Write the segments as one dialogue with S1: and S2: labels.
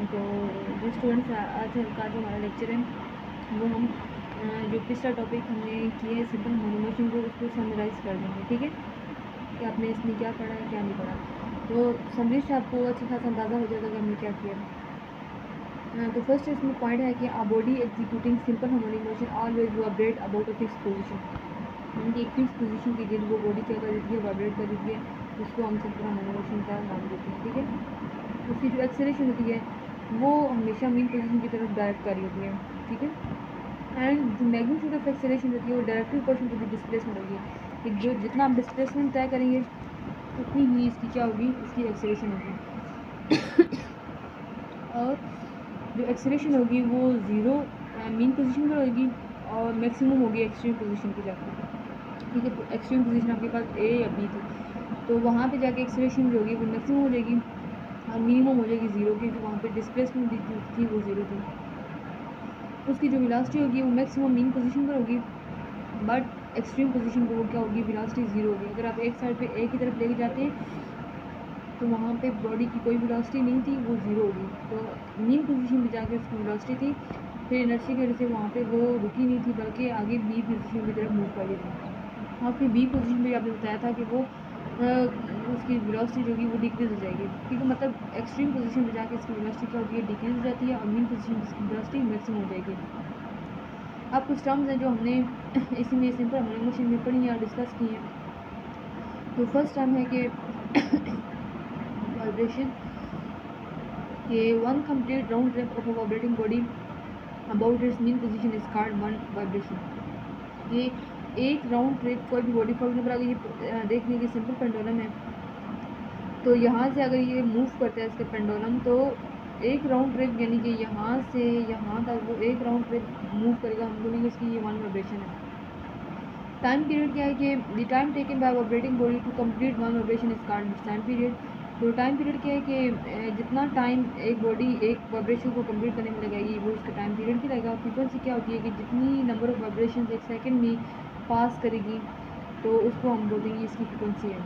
S1: तो जो स्टूडेंट्स आज का जो हमारा लेक्चर है वो हम जो पिछला टॉपिक हमने किए है सिंपल मोनोमोशन को उसको समराइज़ कर देंगे, ठीक है, कि आपने इसमें क्या पढ़ा है क्या नहीं पढ़ा। तो समरी से आपको अच्छा खासा अंदाज़ा हो जाएगा कि हमने क्या किया। तो फर्स्ट इसमें पॉइंट है कि a body executing simple harmonic motion always vibrate about a fix position, यानी कि एक फिक्स पोजीशन के गिर्द वो बॉडी क्या कर देती है, वाइब्रेट कर देती है, जिसको हम सिंपल हार्मोनिक मोशन का नाम देते हैं, ठीक है। उसकी जो एक्सेलरेशन होती है वो हमेशा मेन पोजीशन की तरफ डायरेक्ट कर रही होती है, ठीक है। एंड जो मैग्नीट्यूड ऑफ एक्सेलरेशन होती है वो directly proportional to the displacement होगी, कि जो जितना आप डिस्प्लेसमेंट तय करेंगे उतनी ही इसकी क्या होगी, इसकी एक्सेलरेशन होगी। और जो एक्सेलरेशन होगी वो ज़ीरो मीन पोजीशन पर होगी और मैक्सिमम होगी एक्सट्रीम पोजीशन पे जाकर, ठीक है। एक्सट्रीम पोजीशन आपके पास ए या बी थी, तो वहाँ पे जाके एक्सेलरेशन जो होगी वो मैक्सिमम हो जाएगी और मिनिमम हो जाएगी ज़ीरो की, जो वहाँ पे डिस्प्लेसमेंट थी वो ज़ीरो थी। उसकी जो वेलोसिटी होगी वो मैक्सिमम मीन पोजीशन पर होगी, बट एक्सट्रीम पोजीशन पर वो क्या होगी, वेलोसिटी ज़ीरो होगी। अगर आप एक साइड पे ए की तरफ लेके जाते हैं तो वहाँ पे बॉडी की कोई वेलोसिटी नहीं थी, वो ज़ीरो होगी। तो मीन पोजीशन में जाके उसकी वेलोसिटी थी, फिर इनर्शी की वजह से वहाँ पे वो रुकी नहीं थी बल्कि आगे बी पोजीशन की तरफ मूव कर रही थी। और फिर बी पोजीशन पे आपने बताया था कि वो उसकी वेलोसिटी जो होगी वो डिक्रीज हो जाएगी, ठीक है। मतलब एक्सट्रीम पोजीशन पे जाके इसकी वेलोसिटी क्या होती है, डिक्रीज हो जाती है, और मीन पोजीशन पे इसकी वेलोसिटी मैक्सिमम हो जाएगी। अब कुछ टर्म्स हैं जो हमने इसी में सिंपल हार्मोनिक मोशन में पढ़ी हैं और डिस्कस की हैं। तो फर्स्ट टर्म है कि वाइब्रेशन, कि one complete round trip of a vibrating body about it's mean position is called one vibration. ये एक राउंड ट्रिप कोई भी बॉडी, फॉर एग्जाम्पल अगर ये देख लीजिए सिंपल पेंडुलम है, तो यहाँ से अगर ये मूव करता है इसका पेंडुलम, तो एक राउंड ट्रिप यानी कि यहाँ से यहाँ तक वो एक राउंड ट्रिप मूव करेगा, हम बोलेंगे इसकी ये वन वाइब्रेशन है। टाइम पीरियड क्या है कि the time taken by vibrating body to complete one vibration is called time period. तो टाइम पीरियड क्या है कि जितना टाइम एक बॉडी एक वाइब्रेशन को कंप्लीट करने में लगाएगी वो उसका टाइम पीरियड कहलाएगा। फ्रीक्वेंसी क्या होती है कि जितनी नंबर ऑफ वाइब्रेशन एक सेकंड में पास करेगी तो उसको हम बोलेंगे इसकी फ्रीक्वेंसी है,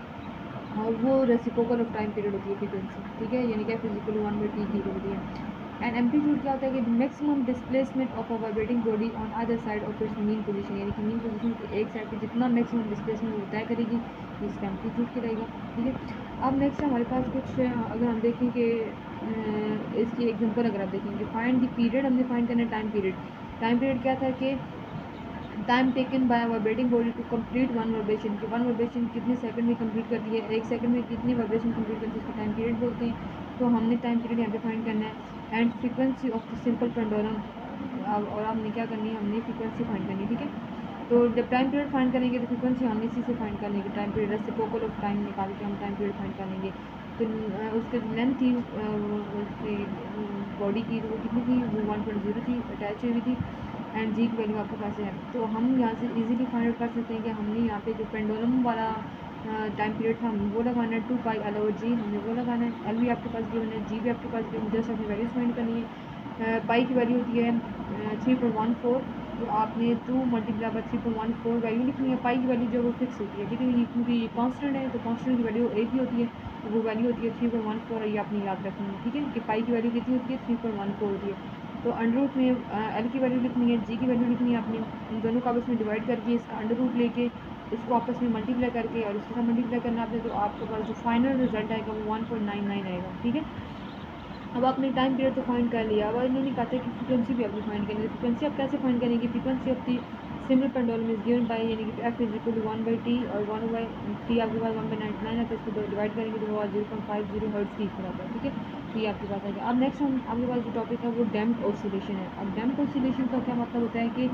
S1: और वो रेसिप्रोकल ऑफ टाइम पीरियड होती है फ्रीक्वेंसी, ठीक है, यानी कि फिजिकल 1/t की होती है। एंड एम्पलीट्यूड क्या होता है कि maximum displacement of a vibrating body on other side of its mean position, यानी कि मीन पोजीशन के एक साइड पे जितना मैक्सिमम डिस्प्लेसमेंट वो तय करेगी इसका एम्पलीट्यूड कहलाएगा, ठीक है। अब नेक्स्ट हमारे पास कुछ अगर हम देखें कि इसकी एग्जांपल अगर आप देखेंगे, फाइंड द पीरियड, हमने फाइंड करना है टाइम पीरियड। टाइम पीरियड क्या था कि time taken by vibrating body to complete one vibration, कि वन वाइब्रेशन कितने सेकंड में कंप्लीट करती है, एक सेकंड में कितनी वाइब्रेशन कंप्लीट करती है, इसको टाइम पीरियड बोलते हैं। तो हमने टाइम पीरियड यहाँ पे फाइंड करना है। And frequency of the simple pendulum, और हमने क्या करनी है, हमने फ्रीक्वेंसी फाइंड करनी है, ठीक है। तो जब टाइम पीरियड फाइंड करेंगे तो फ्रीक्वेंसी हम इसी से फाइंड कर लेंगे, time period reciprocal of time निकाल के हम टाइम पीरियड फाइंड कर लेंगे। तो उसके लेंथ थी उसकी बॉडी की, तो वो कितनी थी, वो 1.0 थी, अटैच हुई थी, एंड जी की वैल्यू आपके पास है। तो हम यहाँ से इजीली फाइंड आउट कर सकते हैं कि हमने यहाँ पे जो पेंडुलम वाला टाइम पीरियड था हमने वो लगाना है 2π/L/g, हमने वो लगाना है। एल भी आपके पास गिवन है, जी भी आपके पास गिवन, जस्ट अपनी वैल्यूज फाइंड करनी है। पाई की वैल्यू होती है 3.14, तो आपने 2 मल्टीप्लाई बाई 3.14 वैल्यू लिखनी है। पाई की वैल्यू जो वो फिक्स होती है, ठीक है, क्योंकि ये कॉन्स्टेंट है तो कॉन्स्टेंट की वैल्यू एक ही होती है, तो वो वैल्यू होती है 3.14, और ये आपने याद रखनी है, ठीक है, कि पाई की वैल्यू कितनी होती है, 3.14 होती है। तो अंडर रूट में एल की वैल्यू लिखनी है, जी की वैल्यू लिखनी है आपने, इन दोनों को आपस में डिवाइड करके इसका अंडर रूट लेके इसको आपस में मल्टीप्लाई करके और इसके साथ मल्टीप्लाई करना आपने, तो आपके पास जो फाइनल रिजल्ट आएगा वो 1.99 आएगा, ठीक है। अब आपने टाइम पीरियड तो फाइंड कर लिया, अब इन्होंने कहा था कि फ्रीक्वेंसी भी आपने फाइंड करनी है। फ्रीक्वेंसी आप कैसे फाइंड करेंगे, frequency of the simple pendulum is given by, यानी कि f is equal to 1/t, और 1/t आपके पास 1/99 है, तो इसको डिवाइड करेंगे तो वो 0.50 हर्ट्ज की इक्वल आता है, ठीक है। तो ये आपके पास आएगा। अब नेक्स्ट हम आपके पास जो टॉपिक है वो डैम्प्ड ऑसिलेशन है। अब डैम्प्ड ऑसिलेशन का क्या मतलब होता है कि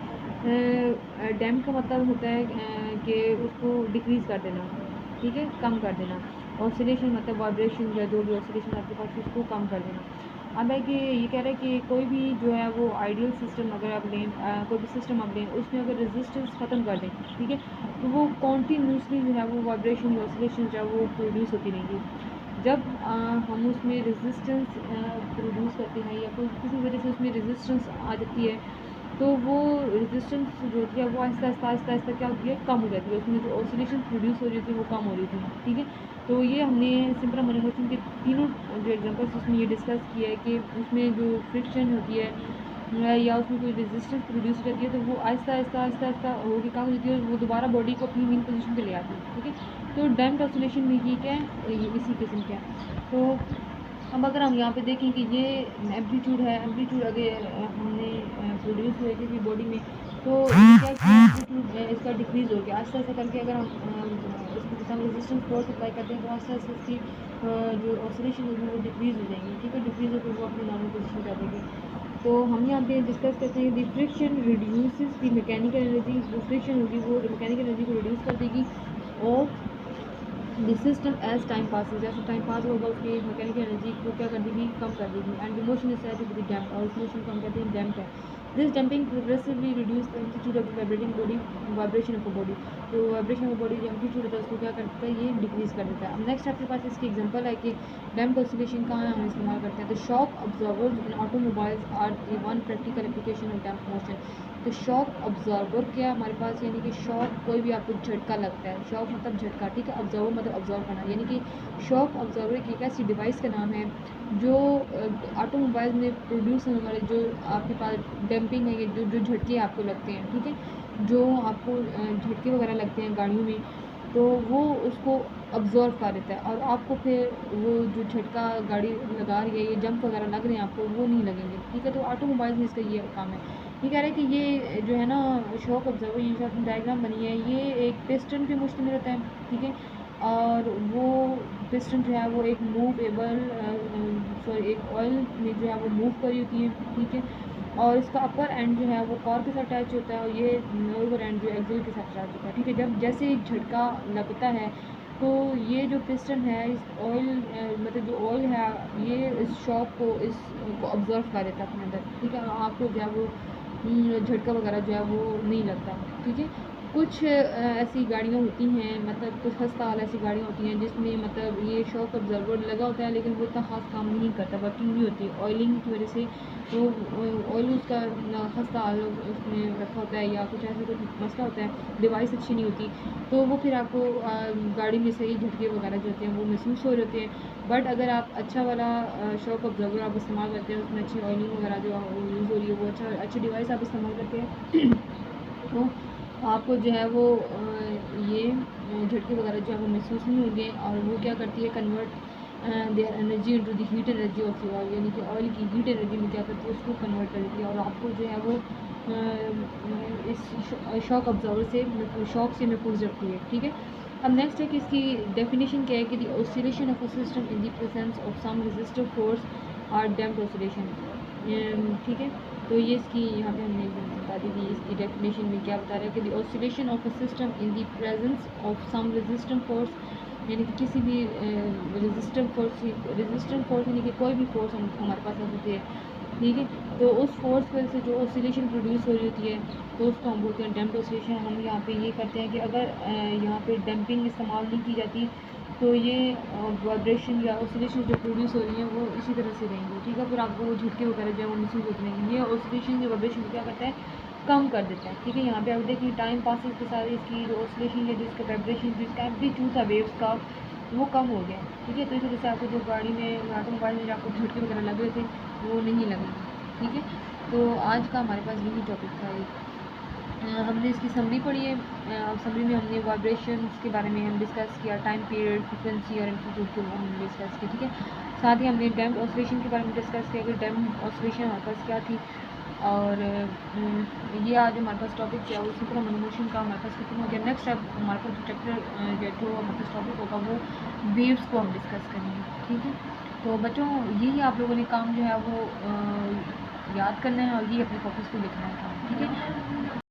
S1: डैम्प का मतलब होता है कि उसको डिक्रीज़ कर देना, ठीक है, कम कर देना। ऑसिलेशन मतलब वाइब्रेशन या जो भी ऑसिलेशन आपके पास उसको कम कर देना। अब है कि ये कह रहा है कि कोई भी जो है वो आइडियल सिस्टम अगर आप लें, कोई भी सिस्टम आप लें, उसमें अगर रेजिस्टेंस ख़त्म कर दें, ठीक है, तो वो कॉन्टीन्यूसली जो है वो वाइब्रेशन या ऑसिलेशन जो है वो प्रोड्यूस होती रहेंगी। जब हम उसमें रेजिस्टेंस प्रोड्यूस करते हैं या कोई किसी वजह से उसमें रेजिस्टेंस आ जाती है, तो वो रेजिस्टेंस जो होती है वो आहिस्ता आहिस्ता आहिस्ता आहिस्ता क्या होती है, कम हो जाती है, उसमें जो ऑसिलेशन प्रोड्यूस हो रही थी वो कम हो रही थी, ठीक है। तो ये हमने सिंपल हार्मोनिक मोशन के तीनों जो एग्जांपल्स उसमें ये डिस्कस किया है कि उसमें जो फ्रिक्शन होती है या उसमें कोई रेजिस्टेंस प्रोड्यूस करती है तो वो आहिस्ता आहिस्ता आहिस्ता आहिस्ता होकर काम होती है, वो दोबारा बॉडी को अपनी मेन पोजीशन पे ले आती है। ठीक है, तो डैम्प्ड ऑसिलेशन भी ये क्या है, ये इसी किस्म का है। तो अब अगर हम यहाँ पे देखें कि ये एम्पलीट्यूड है, एम्पलीट्यूड अगर हमने प्रोड्यूस हुए किसी बॉडी में, तो ये क्या कि एम्पलीट्यूड इसका डिक्रीज़ हो गया आहिस्ता आहिस्ता करके। अगर हम इसके साथ रेजिस्टेंस फोर्स अप्लाई करते हैं तो आहिस्ता आहिस्ता इसकी जो ऑसिलेशन होगी वो डिक्रीज़ हो जाएंगी। ठीक है, डिक्रीज़ होकर वो अपनी नॉर्मल पोजीशन पे आ जाएगी। तो हम यहाँ पे डिस्कस करते हैं the friction reduces the mechanical energy. जो फ्रिक्शन होगी वो मैकेनिकल एनर्जी को रिड्यूस कर देगी और the system as time passes, जैसे टाइम पास होगा उसकी मैकेनिकल एनर्जी को क्या कर देगी, कम कर देगी। And the motion is said to be damped, और उस मोशन को हम कहते हैं डैम्प है। This damping progressively reduce the amplitude of vibrating body, vibration of body. तो वाइब्रेशन ऑफ बॉडी जो एम्पलीट्यूड होता है उसको क्या करता है, ये डिक्रीज कर देता है। अब नेक्स्ट आपके पास इसकी एग्जांपल है कि डैम्प ऑसिलेशन कहाँ हम इस्तेमाल करते हैं। तो shock observers in automobiles are the one practical application of damp motion. तो शॉक ऑब्जर्वर क्या हमारे पास, यानी कि शॉक कोई भी आपको झटका लगता है, शॉक मतलब झटका। ठीक है, ऑब्जर्वर मतलब ऑब्जर्व करना, यानी कि शॉक ऑब्जर्वर की एक ऐसी डिवाइस का नाम है जो ऑटोमोबाइल में प्रोड्यूस होने वाले जो आपके पास डैम्पिंग है, जो जो झटके आपको लगते हैं, ठीक है, जो आपको झटके वगैरह लगते हैं गाड़ियों में, तो वो उसको ऑब्जर्व कर देता है और आपको फिर वो जो झटका गाड़ी लगा रही है, ये जंप वगैरह लग रहे हैं आपको, वो नहीं लगेंगे। ठीक है, तो ऑटोमोबाइल में इसका ये काम है। ये कह रहे हैं कि ये जो है ना शॉक ऑब्जर्वर, ये जो आपने डायग्राम बनी है, ये एक पिस्टन पे मुश्तमिल होता है। ठीक है, और वो पिस्टन जो है वो एक मूवेबल सॉरी एक ऑयल में जो है वो मूव करी होती है। ठीक है, और इसका अपर एंड जो है वो कॉर के साथ अटैच होता है और ये लोअर एंड जो एक्सिल के साथ अटैच होता है। ठीक है, जब जैसे एक झटका लगता है तो ये जो पिस्टन है इस ऑयल मतलब जो ऑयल है ये इस शॉक को इसको ऑब्जर्व कर देता है अपने अंदर। ठीक है, आपको जो है वो झटका वगैरह जो है वो नहीं लगता। ठीक है, कुछ ऐसी गाड़ियाँ होती हैं, मतलब कुछ खस्ता हाल ऐसी गाड़ियाँ होती हैं जिसमें मतलब ये शॉक ऑब्जर्वर लगा होता है लेकिन वो इतना खास काम नहीं करता, वर्किंग नहीं होती ऑयलिंग की वजह से। तो ऑयल उसका खस्ता हाल उसमें रखा होता है या कुछ ऐसा कुछ मसला होता है, डिवाइस अच्छी नहीं होती, तो वो फिर आपको गाड़ी में से ही झटके वगैरह जो होते हैं वो महसूस हो रहे होते हैं। बट अगर आप अच्छा वाला शॉक ऑब्जर्वर आप इस्तेमाल करते हैं, उसमें अच्छी ऑयलिंग वगैरह जो यूज़ हो रही है, वो अच्छी डिवाइस आप इस्तेमाल करते हैं तो आपको जो है वो ये झटके वगैरह जो है वो महसूस नहीं होंगे। और वो क्या करती है, convert their energy into the heat energy of the oil, यानी कि ऑयल की हीट एनर्जी में क्या करती है, उसको कन्वर्ट कर देती है और आपको जो है वो इस शॉक ऑब्जर्वर से शॉक से महफूज रखती है। ठीक है, अब नेक्स्ट है कि इसकी डेफिनेशन क्या है कि the oscillation of a system in the presence of some resistive force are damped oscillation. ठीक है, तो ये इसकी यहाँ पे हमने बता दी थी, इसकी डेफिनेशन में क्या बता रहा है कि the oscillation of a system in the presence of some resistive force, यानी कि किसी भी रेजिस्टिव फोर्स यानी कि कोई भी फोर्स हमारे पास आ सकती है। ठीक है, तो उस फोर्स की वजह से जो ऑसिलेशन प्रोड्यूस हो रही होती है तो उसको हम बोलते हैं डैम्प्ड ऑसिलेशन। हम यहाँ पे ये करते हैं कि अगर यहाँ पे डैम्पिंग इस्तेमाल नहीं की जाती तो ये वाइब्रेशन या ऑसिलेशन जो प्रोड्यूस हो रही हैं वो इसी तरह से रहेंगी। ठीक है, फिर आपको वो झटके वगैरह जो है वो महसूस होते रहेंगे। ये ऑसिलेशन या वाइब्रेशन को क्या करता है, कम कर देता है। ठीक है, यहाँ पे आप देखिए टाइम पासिस के साथ इसकी जो ऑसिलेशन है, जिसका वाइब्रेशन, जिसका एम्पलीट्यूड था वेव्स का, वो कम हो गया। ठीक है, तो इसी वजह से आपको जो गाड़ी में ऑटोमोबाइल में जो आपको झटके वगैरह लग रहे थे वो नहीं लगेंगे। ठीक है, तो आज का हमारे पास यही टॉपिक था। हमने इसकी समरी पढ़ी है। समरी में हमने वाइब्रेशन के बारे में हम डिस्कस किया, टाइम पीरियड, फ्रिक्वेंसी और एम्पलीट्यूड के बारे में डिस्कस किया। ठीक है, साथ ही हमने डैम्प्ड ऑसिलेशन के बारे में डिस्कस किया कि डैम्प्ड ऑसिलेशन हमारे पास क्या थी। और ये आज हमारे पास टॉपिक क्या है, उसी तरह मोशन का हमारे पास खत्म हो गया। नेक्स्ट अब हमारे पास जो चैप्टर जो हमारे पास टॉपिक होगा वो वेव्स को हम डिस्कस करेंगे। ठीक है, तो बच्चों यही आप लोगों ने काम जो है वो याद करना है और ये अपने कॉपीज़ को लिखना है। ठीक है।